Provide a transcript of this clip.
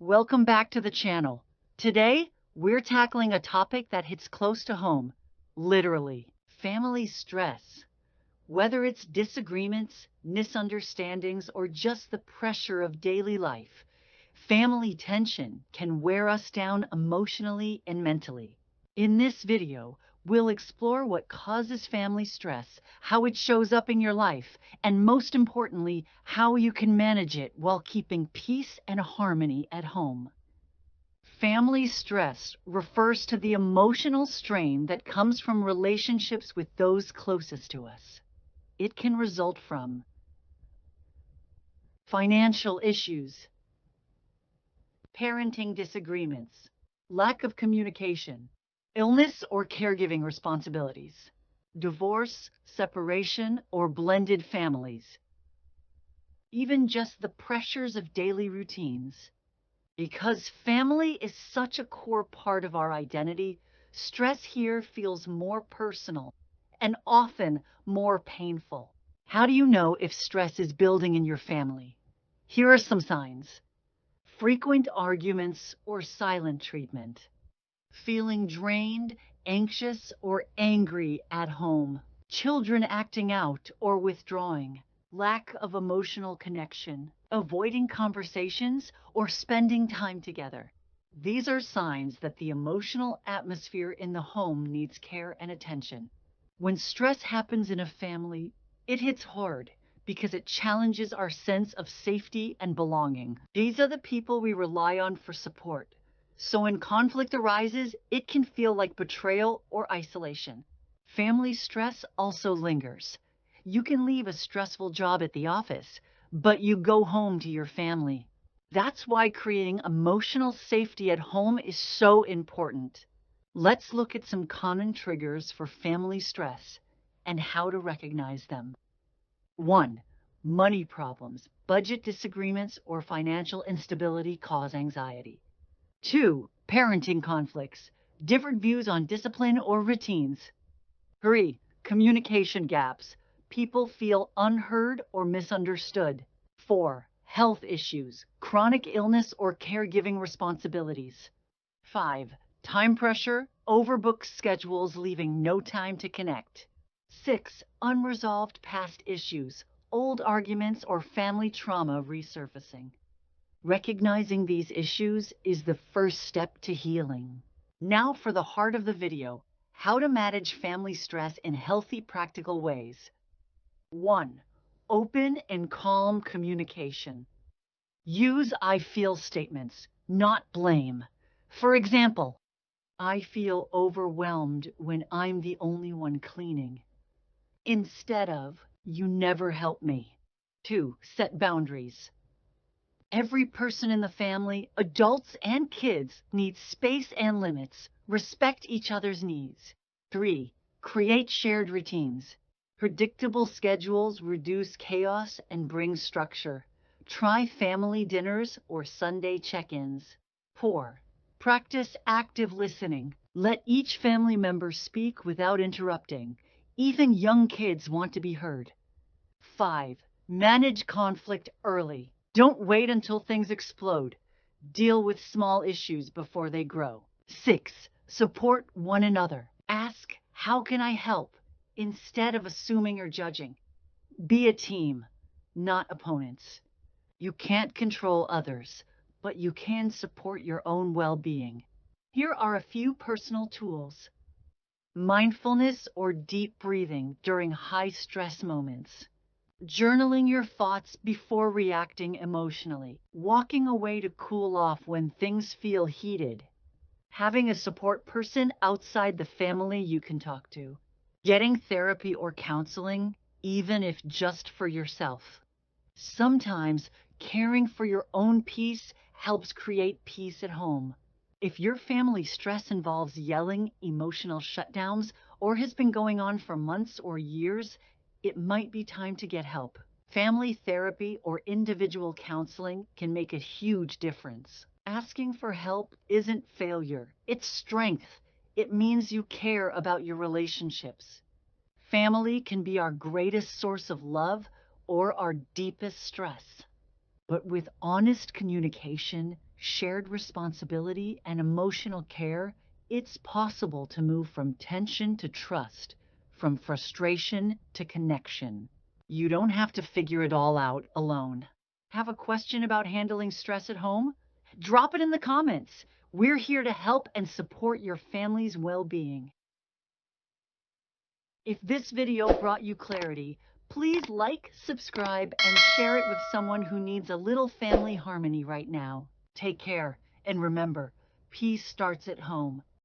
Welcome back to the channel. Today, we're tackling a topic that hits close to home, literally, family stress. Whether it's disagreements, misunderstandings, or just the pressure of daily life, family tension can wear us down emotionally and mentally. In this video, we'll explore what causes family stress, how it shows up in your life, and most importantly, how you can manage it while keeping peace and harmony at home. Family stress refers to the emotional strain that comes from relationships with those closest to us. It can result from financial issues, parenting disagreements, lack of communication, illness or caregiving responsibilities, divorce, separation, or blended families, even just the pressures of daily routines. Because family is such a core part of our identity, stress here feels more personal and often more painful. How do you know if stress is building in your family? Here are some signs. Frequent arguments or silent treatment. Feeling drained, anxious, or angry at home. Children acting out or withdrawing. Lack of emotional connection. Avoiding conversations or spending time together. These are signs that the emotional atmosphere in the home needs care and attention. When stress happens in a family, it hits hard because it challenges our sense of safety and belonging. These are the people we rely on for support. So when conflict arises, it can feel like betrayal or isolation. Family stress also lingers. You can leave a stressful job at the office, but you go home to your family. That's why creating emotional safety at home is so important. Let's look at some common triggers for family stress and how to recognize them. 1. Money problems, budget disagreements, or financial instability cause anxiety. 2. Parenting conflicts, different views on discipline or routines. 3. Communication gaps, people feel unheard or misunderstood. 4. Health issues, chronic illness or caregiving responsibilities. 5. Time pressure, overbooked schedules leaving no time to connect. 6. Unresolved past issues, old arguments or family trauma resurfacing. Recognizing these issues is the first step to healing. Now for the heart of the video, how to manage family stress in healthy, practical ways. 1. Open and calm communication. Use I feel statements, not blame. For example, I feel overwhelmed when I'm the only one cleaning, instead of, you never help me. 2. Set boundaries. Every person in the family, adults and kids, needs space and limits. Respect each other's needs. 3. Create shared routines. Predictable schedules reduce chaos and bring structure. Try family dinners or Sunday check-ins. 4. Practice active listening. Let each family member speak without interrupting. Even young kids want to be heard. 5. Manage conflict early. Don't wait until things explode. Deal with small issues before they grow. 6. Support one another. Ask, how can I help? Instead of assuming or judging. Be a team, not opponents. You can't control others, but you can support your own well-being. Here are a few personal tools. Mindfulness or deep breathing during high-stress moments. Journaling your thoughts before reacting emotionally. Walking away to cool off when things feel heated. Having a support person outside the family you can talk to. Getting therapy or counseling, even if just for yourself. Sometimes caring for your own peace helps create peace at home. If your family stress involves yelling, emotional shutdowns, or has been going on for months or years, it might be time to get help. Family therapy or individual counseling can make a huge difference. Asking for help isn't failure, it's strength. It means you care about your relationships. Family can be our greatest source of love or our deepest stress. But with honest communication, shared responsibility, and emotional care, it's possible to move from tension to trust, from frustration to connection. You don't have to figure it all out alone. Have a question about handling stress at home? Drop it in the comments. We're here to help and support your family's well-being. If this video brought you clarity, please like, subscribe, and share it with someone who needs a little family harmony right now. Take care, and remember, peace starts at home.